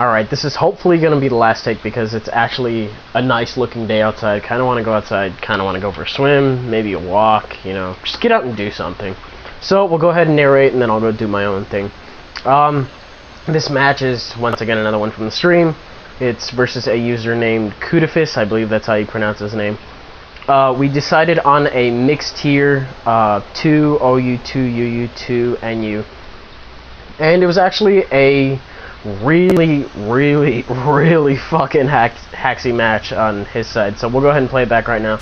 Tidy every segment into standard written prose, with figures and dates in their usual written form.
Alright, this is hopefully going to be the last take because it's actually a nice looking day outside. Kind of want to go outside, kind of want to go for a swim, maybe a walk, you know, just get out and do something. So we'll go ahead and narrate and then I'll go do my own thing. This match is, once again, another one from the stream. It's versus a user named Khudafis, I believe that's how you pronounce his name. We decided on a mixed tier, 2 OU, 2 UU, 2 NU. And it was actually a really fucking HAXY match on his side. So we'll go ahead and play it back right now.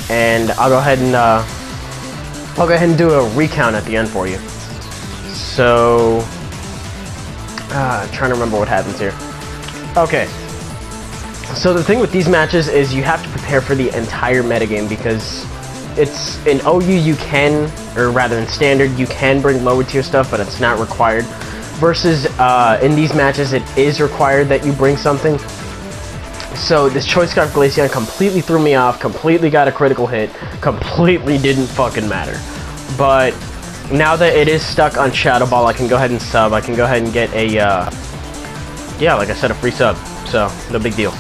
And I'll go ahead and do a recount at the end for you. So trying to remember what happens here. Okay. So the thing with these matches is you have to prepare for the entire metagame because it's in OU you can, or rather in standard, you can bring lower tier stuff, but it's not required. Versus in these matches it is required that you bring something. So this Choice Scarf Glaceon completely threw me off, completely got a critical hit, completely didn't fucking matter. But now that it is stuck on Shadow Ball, I can go ahead and sub. I can go ahead and get a, yeah, like I said, a free sub. So, no big deal.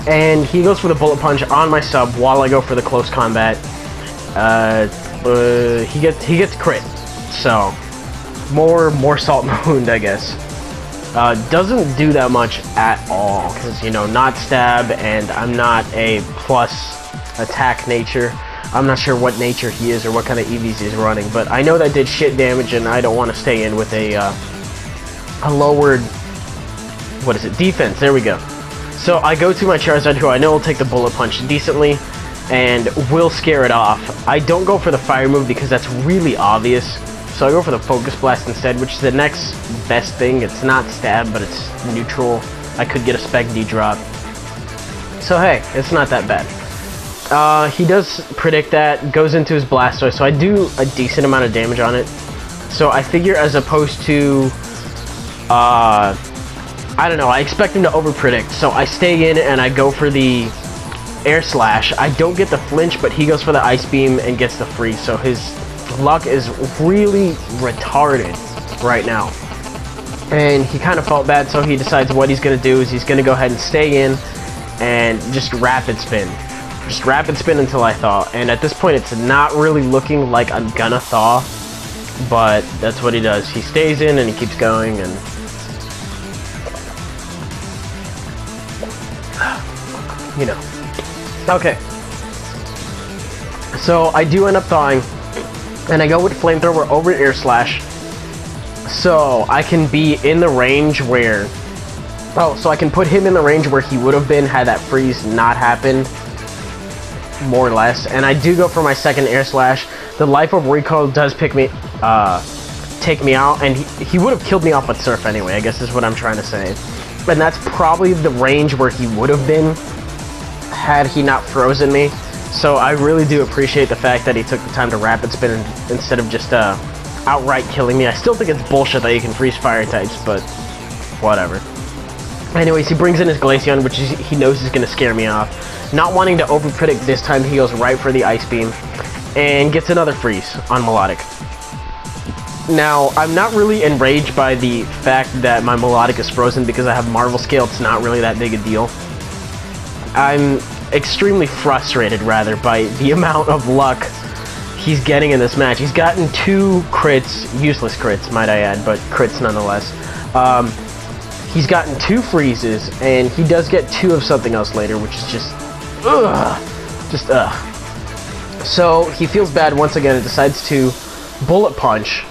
And he goes for the Bullet Punch on my sub while I go for the close combat. He gets crit. So, more Salt in the Wound, I guess. Doesn't do that much at all, because, you know, not stab, and I'm not a plus attack nature. I'm not sure what nature he is or what kind of EVs he's running, but I know that did shit damage, and I don't want to stay in with a lowered, what is it, defense. There we go. So I go to my Charizard, who I know will take the Bullet Punch decently, and will scare it off. I don't go for the Fire move because that's really obvious. So I go for the Focus Blast instead, which is the next best thing. It's not stab, but it's neutral. I could get a Spec D drop. So hey, it's not that bad. He does predict that, goes into his Blastoise, so I do a decent amount of damage on it. So I figure as opposed to, I don't know, I expect him to over-predict. So I stay in and I go for the Air Slash. I don't get the flinch, but he goes for the Ice Beam and gets the freeze. So his luck is really retarded right now. And he kind of felt bad, so he decides what he's going to do is he's going to go ahead and stay in and just Rapid Spin. Just Rapid Spin until I thaw. And at this point, it's not really looking like I'm gonna thaw, but that's what he does. He stays in and he keeps going, and you know. Okay. So I do end up thawing, and I go with Flamethrower over Air Slash, so I can be in the range where, so I can put him in the range where he would have been had that freeze not happened, more or less. And I do go for my second Air Slash. The Life of Recoil does take me out, and he would have killed me off with Surf anyway, I guess is what I'm trying to say. And that's probably the range where he would have been had he not frozen me. So I really do appreciate the fact that he took the time to Rapid Spin instead of just outright killing me. I still think it's bullshit that you can freeze fire types, but whatever. Anyways, he brings in his Glaceon, which he knows is going to scare me off. Not wanting to over-predict this time, he goes right for the Ice Beam and gets another freeze on Melodic. Now, I'm not really enraged by the fact that my Melodic is frozen because I have Marvel Scale. It's not really that big a deal. I'm extremely frustrated, rather, by the amount of luck he's getting in this match. He's gotten 2 crits, useless crits, might I add, but crits nonetheless. He's gotten 2 freezes, and he does get 2 of something else later, which is just, So he feels bad once again and decides to Bullet Punch,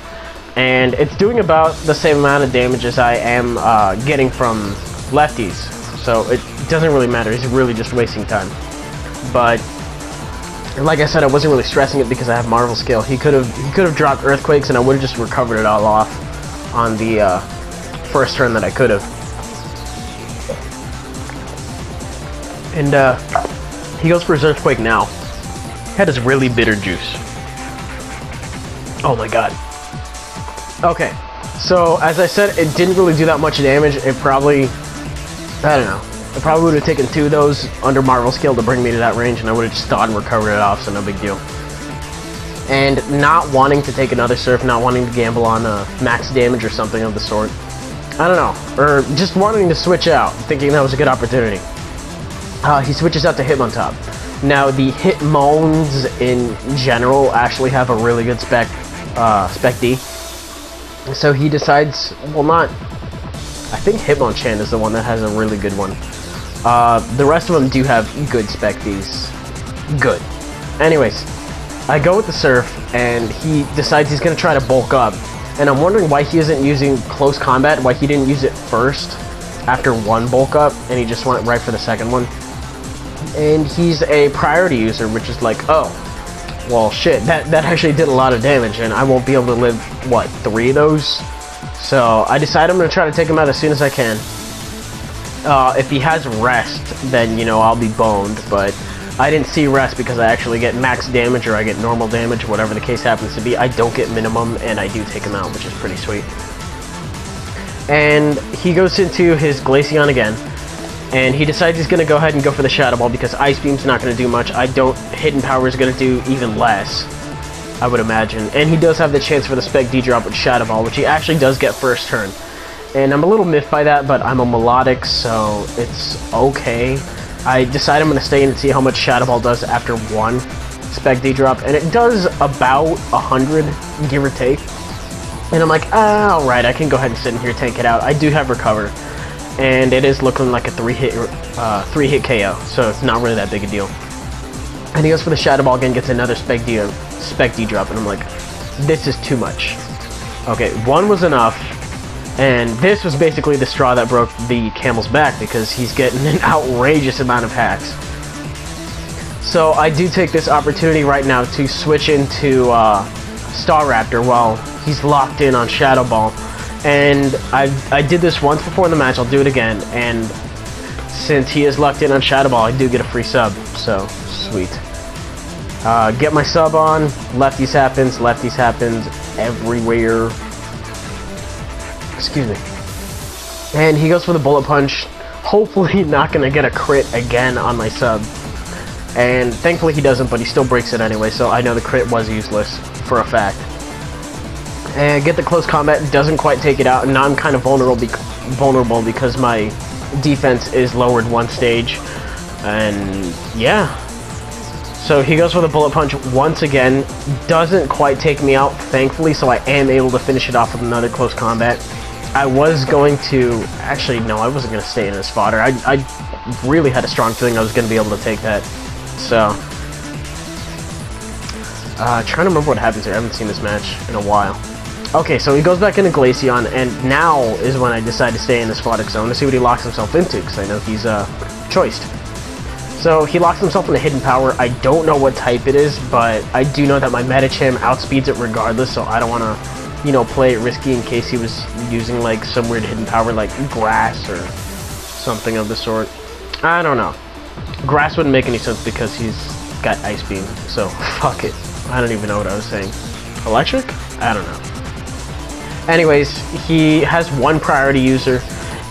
and it's doing about the same amount of damage as I am getting from lefties. So it doesn't really matter. He's really just wasting time. But like I said, I wasn't really stressing it because I have Marvel Scale. He could have dropped Earthquakes, and I would have just recovered it all off on the first turn that I could have. And he goes for his Earthquake now. That is really bitter juice. Oh my god. Okay, so as I said, it didn't really do that much damage. It probably, I don't know, it probably would have taken 2 of those under Marvel Scale to bring me to that range, and I would have just thought and recovered it off, so no big deal. And not wanting to take another Surf, not wanting to gamble on max damage or something of the sort, I don't know, or just wanting to switch out, thinking that was a good opportunity. He switches out to Hitmontop. Now, the Hitmons in general actually have a really good spec D. So he decides, well, not... I think Hitmonchan is the one that has a really good one. The rest of them do have good spec Ds. Good. Anyways, I go with the Surf, and he decides he's going to try to bulk up. And I'm wondering why he isn't using close combat, why he didn't use it first after one bulk up, and he just went right for the second one. And he's a priority user, which is like, oh, well, shit, that actually did a lot of damage, and I won't be able to live, what, 3 of those? So I decide I'm going to try to take him out as soon as I can. If he has Rest, then, you know, I'll be boned, but I didn't see Rest because I actually get max damage or I get normal damage, whatever the case happens to be. I don't get minimum, and I do take him out, which is pretty sweet. And he goes into his Glaceon again, and he decides he's going to go ahead and go for the Shadow Ball because Ice Beam's not going to do much. Hidden Power is going to do even less, I would imagine. And he does have the chance for the Spec D-Drop with Shadow Ball, which he actually does get first turn. And I'm a little miffed by that, but I'm a Melodic, so it's okay. I decide I'm going to stay in and see how much Shadow Ball does after one Spec D-Drop, and it does about 100, give or take. And I'm like, alright, I can go ahead and sit in here, tank it out. I do have Recover, and it is looking like a 3-hit KO, so it's not really that big a deal. And he goes for the Shadow Ball again, gets another Spec D-Drop, and I'm like, this is too much. Okay, one was enough. And this was basically the straw that broke the camel's back because he's getting an outrageous amount of hacks. So I do take this opportunity right now to switch into Staraptor while he's locked in on Shadow Ball. And I did this once before in the match, I'll do it again. And since he is locked in on Shadow Ball, I do get a free sub, so sweet. Get my sub on, lefties happens everywhere. Excuse me. And he goes for the Bullet Punch, hopefully not going to get a crit again on my sub. And thankfully he doesn't, but he still breaks it anyway, so I know the crit was useless for a fact. And get the close combat, doesn't quite take it out, and now I'm kind of vulnerable because my defense is lowered one stage. And yeah. So he goes for the Bullet Punch once again, doesn't quite take me out, thankfully, so I am able to finish it off with another close combat. I was going to... Actually, no, I wasn't going to stay in as fodder. I really had a strong feeling I was going to be able to take that. So... trying to remember what happens here. I haven't seen this match in a while. Okay, so he goes back into Glaceon, and now is when I decide to stay in this Photic Zone to see what he locks himself into, because I know he's choiced. So he locks himself into Hidden Power. I don't know what type it is, but I do know that my Medicham outspeeds it regardless, so I don't want to... you know, play it risky in case he was using, like, some weird hidden power, like Grass or something of the sort. I don't know. Grass wouldn't make any sense because he's got Ice Beam, so fuck it. I don't even know what I was saying. Electric? I don't know. Anyways, he has one priority user,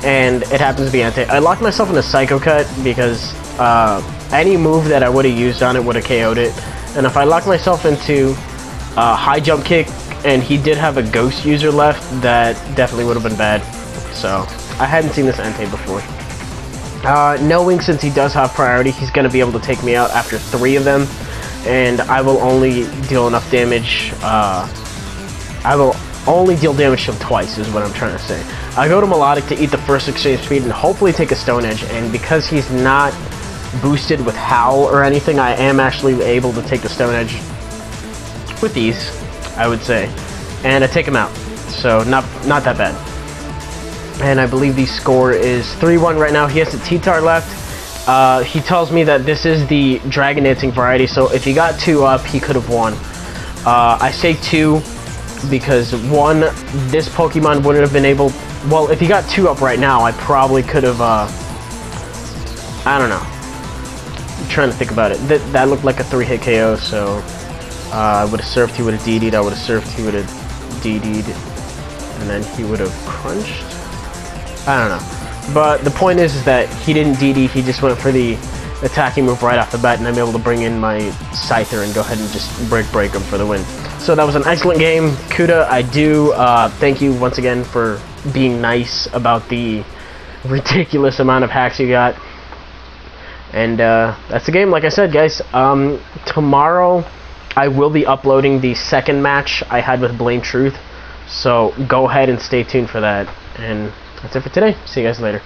and it happens to be Entei. I locked myself in a Psycho Cut because any move that I would have used on it would have KO'd it. And if I locked myself into High Jump Kick, and he did have a Ghost user left, that definitely would have been bad. So, I hadn't seen this Entei before. Knowing since he does have priority, he's going to be able to take me out after 3 of them. And I will only deal enough damage, I will only deal damage to him twice, is what I'm trying to say. I go to Melodic to eat the first exchange speed and hopefully take a Stone Edge, and because he's not boosted with Howl or anything, I am actually able to take the Stone Edge with ease, I would say, and I take him out, so not that bad. And I believe the score is 3-1 right now. He has the T-Tar left. He tells me that this is the Dragon Dancing variety, so if he got 2 up, he could have won. I say 2 because 1, this Pokemon wouldn't have been able... Well, if he got 2 up right now, I probably could have... I don't know. I'm trying to think about it. That looked like a 3-hit KO, so... I would have surfed, he would have DD'd, I would have surfed, he would have DD'd, and then he would have crunched? I don't know. But the point is that he didn't DD, he just went for the attacking move right off the bat, and I'm able to bring in my Scyther and go ahead and just break him for the win. So that was an excellent game. Kuda, I do thank you once again for being nice about the ridiculous amount of hacks you got. And that's the game. Like I said, guys, tomorrow I will be uploading the second match I had with Blame Truth. So go ahead and stay tuned for that. And that's it for today. See you guys later.